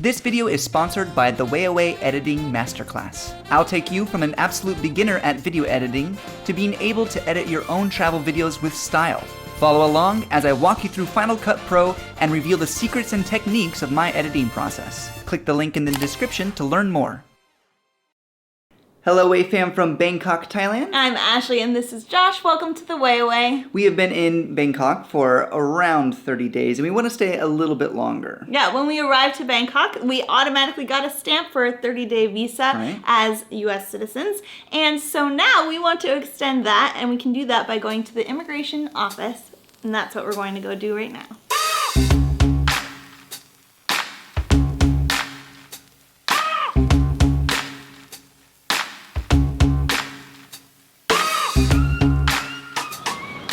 This video is sponsored by the Way Away Editing Masterclass. I'll take you from an absolute beginner at video editing to being able to edit your own travel videos with style. Follow along as I walk you through Final Cut Pro and reveal the secrets and techniques of my editing process. Click the link in the description to learn more. Hello, Way fam from Bangkok, Thailand. I'm Ashley and this is Josh. Welcome to the Way Away. We have been in Bangkok for around 30 days and we want to stay a little bit longer. Yeah, when we arrived to Bangkok, we automatically got a stamp for a 30-day visa as US citizens. And so now we want to extend that, and we can do that by going to the immigration office. And that's what we're going to go do right now.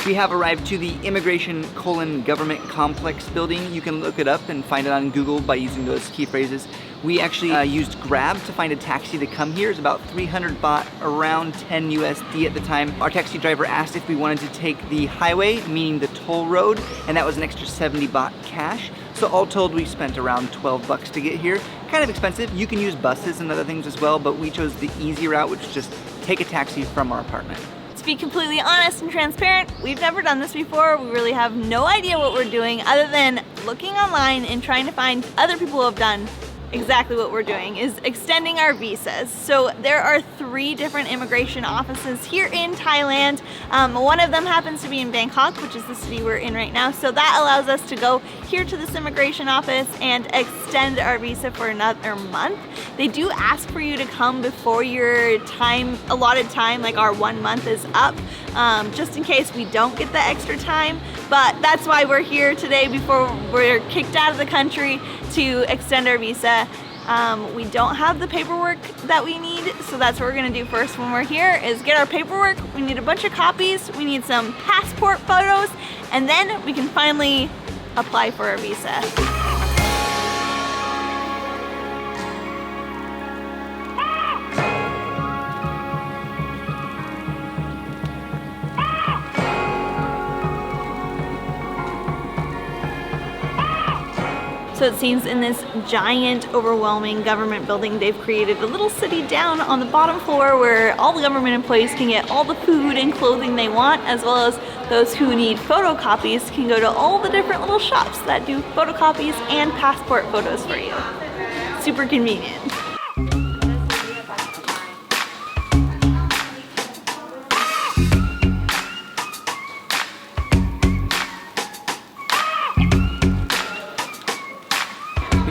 We have arrived to the Immigration:government complex building. You can look it up and find it on Google by using those key phrases. We actually used Grab to find a taxi to come here. It's about 300 baht, around 10 USD at the time. Our taxi driver asked if we wanted to take the highway, meaning the toll road, and that was an extra 70 baht cash. So all told, we spent around 12 bucks to get here. Kind of expensive. You can use buses and other things as well, but we chose the easy route, which is just take a taxi from our apartment. To be completely honest and transparent, we've never done this before. We really have no idea what we're doing other than looking online and trying to find other people who have done exactly what we're doing, is extending our visas. So there are 3 different immigration offices here in Thailand. One of them happens to be in Bangkok, which is the city we're in right now. So that allows us to go here to this immigration office and extend our visa for another month. They do ask for you to come before your allotted time, like our 1 month is up, just in case we don't get the extra time. But that's why we're here today before we're kicked out of the country to extend our visa. We don't have the paperwork that we need, so that's what we're gonna do first when we're here, is get our paperwork. We need a bunch of copies, we need some passport photos, and then we can finally apply for our visa. So it seems in this giant, overwhelming government building, they've created a little city down on the bottom floor where all the government employees can get all the food and clothing they want, as well as those who need photocopies can go to all the different little shops that do photocopies and passport photos for you. Super convenient.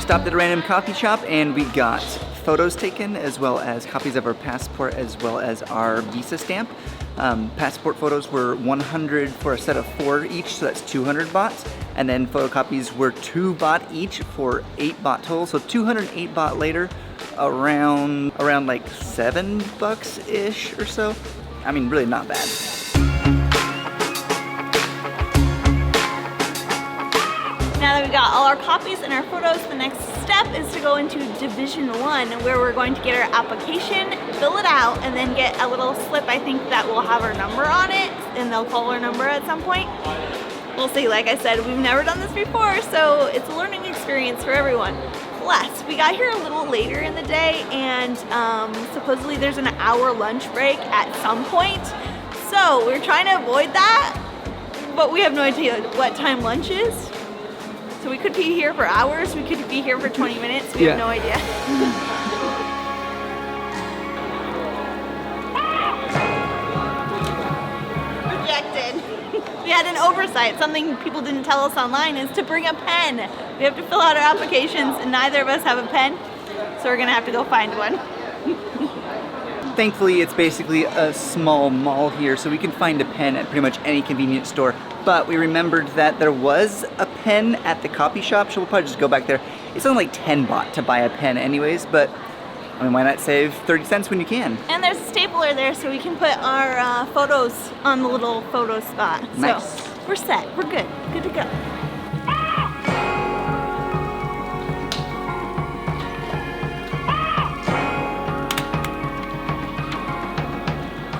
Stopped at a random coffee shop and we got photos taken, as well as copies of our passport, as well as our visa stamp. Passport photos were 100 for a set of 4 each, so that's 200 baht. And then photocopies were 2 baht each for 8 baht total. So 208 baht later, around like 7 bucks-ish or so. I mean, really not bad. Now that we got all our copies and our photos, the next step is to go into Division 1, where we're going to get our application, fill it out, and then get a little slip, I think, that will have our number on it, and they'll call our number at some point. We'll see. Like I said, we've never done this before, so it's a learning experience for everyone. Plus, we got here a little later in the day, and supposedly there's an hour lunch break at some point. So we're trying to avoid that, but we have no idea what time lunch is. So we could be here for hours, we could be here for 20 minutes, we have no idea. Rejected. We had an oversight. Something people didn't tell us online is to bring a pen. We have to fill out our applications and neither of us have a pen, so we're gonna have to go find one. Thankfully, it's basically a small mall here, so we can find a pen at pretty much any convenience store. But we remembered that there was a pen at the copy shop, so we'll probably just go back there. It's only like 10 baht to buy a pen anyways, but I mean, why not save 30 cents when you can? And there's a stapler there, so we can put our photos on the little photo spot. Nice. So we're set, we're good to go.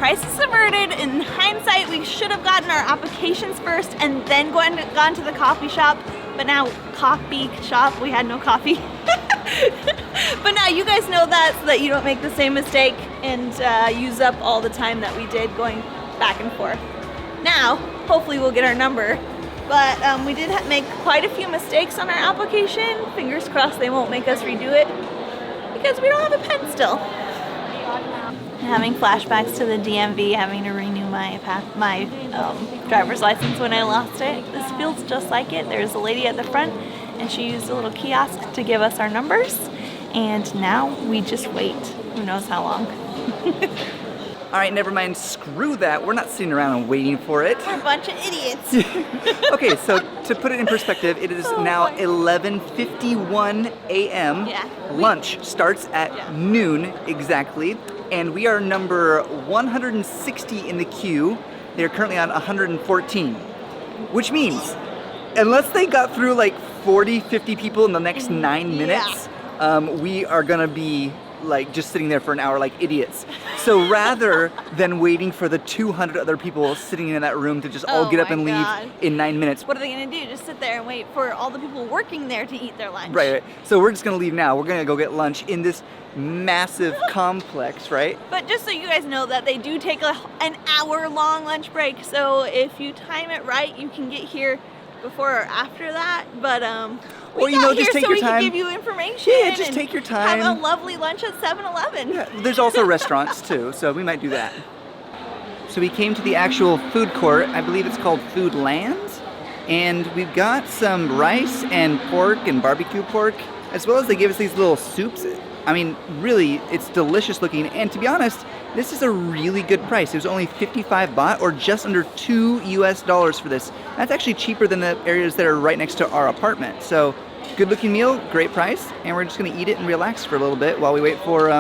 Crisis averted. In hindsight, we should have gotten our applications first and then gone to the coffee shop. But now, coffee shop, we had no coffee. guys know that so that you don't make the same mistake and use up all the time that we did going back and forth. Now, hopefully we'll get our number. But we did make quite a few mistakes on our application. Fingers crossed they won't make us redo it because we don't have a pen still. Having flashbacks to the DMV, having to renew my driver's license when I lost it. This feels just like it. There's a lady at the front and she used a little kiosk to give us our numbers. And now we just wait. Who knows how long. All right, never mind, screw that. We're not sitting around and waiting for it. We're a bunch of idiots. Okay, so to put it in perspective, it is now 11:51 a.m. Yeah. Lunch starts at noon exactly, and we are number 160 in the queue. They're currently on 114, which means unless they got through like 40, 50 people in the next 9 minutes, we are gonna be like just sitting there for an hour like idiots. So rather than waiting for the 200 other people sitting in that room to just all get up and leave in 9 minutes. What are they gonna do? Just sit there and wait for all the people working there to eat their lunch? Right. So we're just gonna leave now. We're gonna go get lunch in this massive complex, right? But just so you guys know that they do take an hour-long lunch break. So if you time it right, you can get here before or after that. But or you know, just take your time. So we can give you information. Yeah, just take your time. Have a lovely lunch at 7-Eleven. Yeah, there's also restaurants too, so we might do that. So we came to the actual food court. I believe it's called Food Land, and we've got some rice and pork and barbecue pork, as well as they give us these little soups. I mean, really, it's delicious looking, and to be honest, this is a really good price. It was only 55 baht, or just under $2 US for this. That's actually cheaper than the areas that are right next to our apartment. So, good looking meal, great price, and we're just gonna eat it and relax for a little bit while we wait for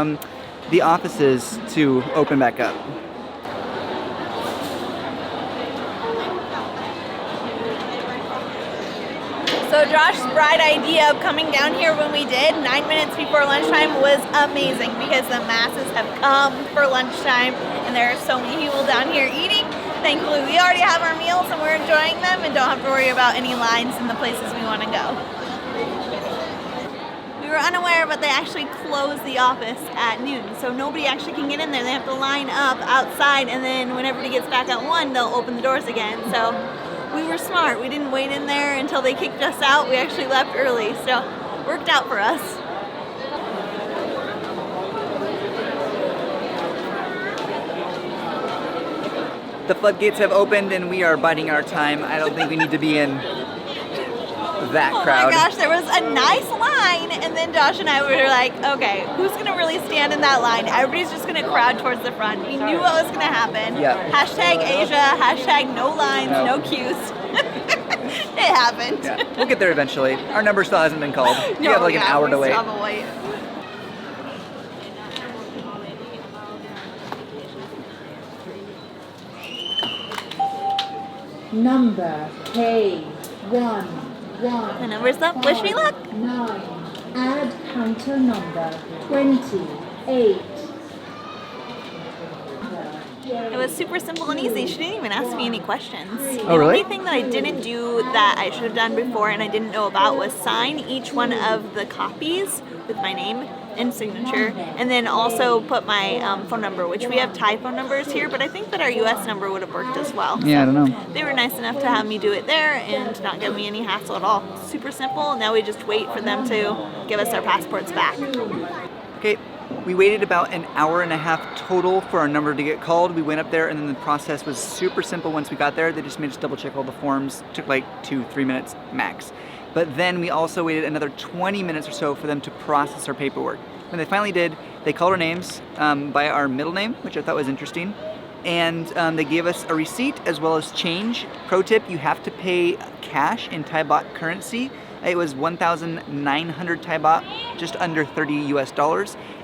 the offices to open back up. So Josh's bright idea of coming down here when we did, 9 minutes before lunchtime, was amazing because the masses have come for lunchtime and there are so many people down here eating. Thankfully, we already have our meals and we're enjoying them and don't have to worry about any lines in the places we want to go. We were unaware, but they actually close the office at noon, so nobody actually can get in there. They have to line up outside, and then when everybody gets back at 1, they'll open the doors again. So we were smart. We didn't wait in there until they kicked us out. We actually left early, so worked out for us. The floodgates have opened and we are biding our time. I don't think we need to be in that crowd. Oh my gosh, there was a nice line, and then Josh and I were like, okay, who's gonna really stand in that line? Everybody's just gonna crowd towards the front. We knew what was gonna happen. Yep. Hashtag Asia, hashtag no lines, no queues. It happened. Yeah. We'll get there eventually. Our number still hasn't been called. We have like an hour to wait. Still have a wait. Number K11. The number's up. Wish me luck. 9. Add counter number 28. It was super simple and easy. She didn't even ask me any questions. Oh, really? The only thing that I didn't do that I should have done before and I didn't know about was sign each one of the copies with my name and signature, and then also put my phone number, which we have Thai phone numbers here, but I think that our US number would have worked as well. Yeah, I don't know. They were nice enough to have me do it there and not give me any hassle at all. Super simple. Now we just wait for them to give us our passports back. Okay, we waited about an hour and a half total for our number to get called. We went up there and then the process was super simple once we got there. They just made us double check all the forms. Took like 2-3 minutes max. But then we also waited another 20 minutes or so for them to process our paperwork. When they finally did, they called our names by our middle name, which I thought was interesting. And they gave us a receipt as well as change. Pro tip, you have to pay cash in Thai baht currency. It was 1,900 Thai baht, just under $30 US.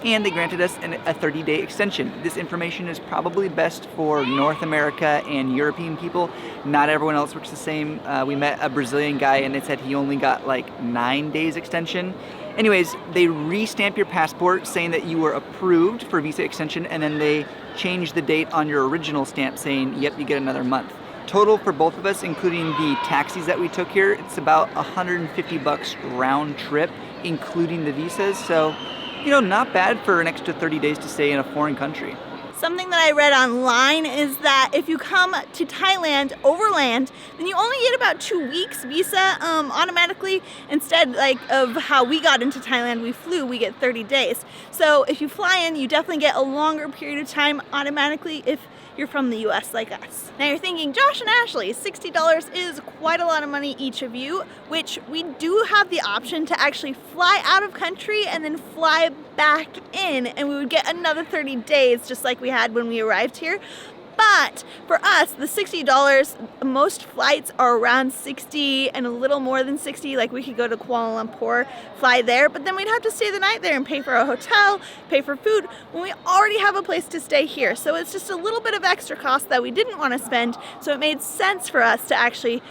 And they granted us a 30-day extension. This information is probably best for North America and European people. Not everyone else works the same. We met a Brazilian guy and it said he only got like 9 days extension. Anyways, they re-stamp your passport saying that you were approved for visa extension, and then they change the date on your original stamp saying, yep, you get another month. Total for both of us, including the taxis that we took here, it's about 150 bucks round trip, including the visas. So not bad for an extra 30 days to stay in a foreign country. Something that I read online is that if you come to Thailand overland, then you only get about 2 weeks visa automatically. Instead, like of how we got into Thailand, we flew, we get 30 days. So if you fly in, you definitely get a longer period of time automatically if you're from the US like us. Now you're thinking, Josh and Ashley, $60 is quite a lot of money each of you, which we do have the option to actually fly out of country and then fly back in, and we would get another 30 days just like we had when we arrived here. But for us, the $60, most flights are around 60 and a little more than 60. Like we could go to Kuala Lumpur, fly there, but then we'd have to stay the night there and pay for a hotel, pay for food, when we already have a place to stay here. So it's just a little bit of extra cost that we didn't want to spend. So it made sense for us to actually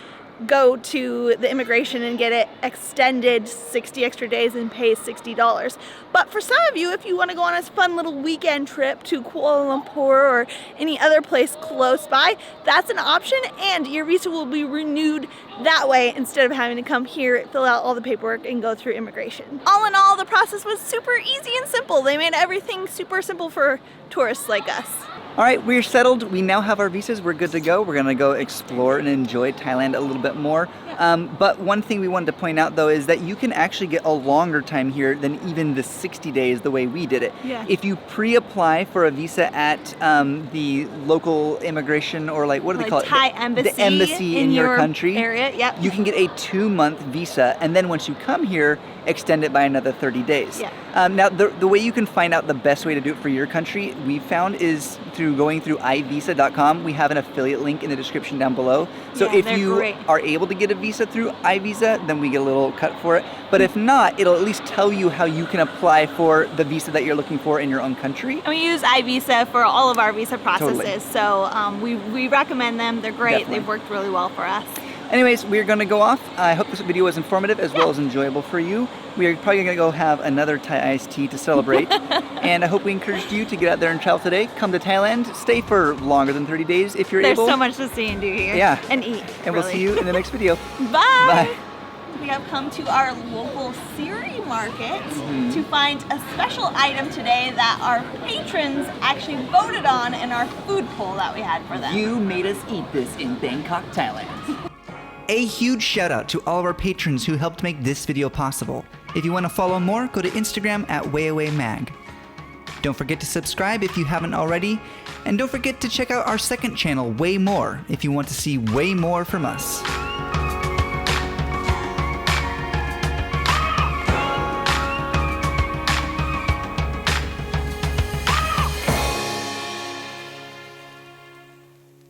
go to the immigration and get it extended 60 extra days and pay $60. But for some of you, if you want to go on a fun little weekend trip to Kuala Lumpur or any other place close by, that's an option, and your visa will be renewed that way instead of having to come here, fill out all the paperwork, and go through immigration. All in all, the process was super easy and simple. They made everything super simple for tourists like us. All right, we're settled. We now have our visas. We're good to go. We're gonna go explore and enjoy Thailand a little bit more. But one thing we wanted to point out though is that you can actually get a longer time here than even the 60 days the way we did it. Yeah. If you pre-apply for a visa at the local immigration, or like, what do they call it? Thai embassy. The embassy in your country. Area, yep. You can get a 2-month visa, and then once you come here, extend it by another 30 days. Yeah. Now, the way you can find out the best way to do it for your country, we found, is through going through ivisa.com. We have an affiliate link in the description down below. So Yeah, if they're you great. are able to get a visa through iVisa, then we get a little cut for it. But if not, it'll at least tell you how you can apply for the visa that you're looking for in your own country. And we use iVisa for all of our visa processes, Totally. so we recommend them. They're great. Definitely. They've worked really well for us. Anyways, we're gonna go off. I hope this video was informative as well as enjoyable for you. We are probably gonna go have another Thai iced tea to celebrate. And I hope we encouraged you to get out there and travel today. Come to Thailand, stay for longer than 30 days if you're There's able. so much to see and do here. Yeah. And eat. And we'll see you in the next video. Bye. Bye. We have come to our local Siri market to find a special item today that our patrons actually voted on in our food poll that we had for them. You made us eat this in Bangkok, Thailand. A huge shout out to all of our patrons who helped make this video possible. If you want to follow more, go to Instagram at WayAwayMag. Don't forget to subscribe if you haven't already, and don't forget to check out our second channel, Way More, if you want to see way more from us.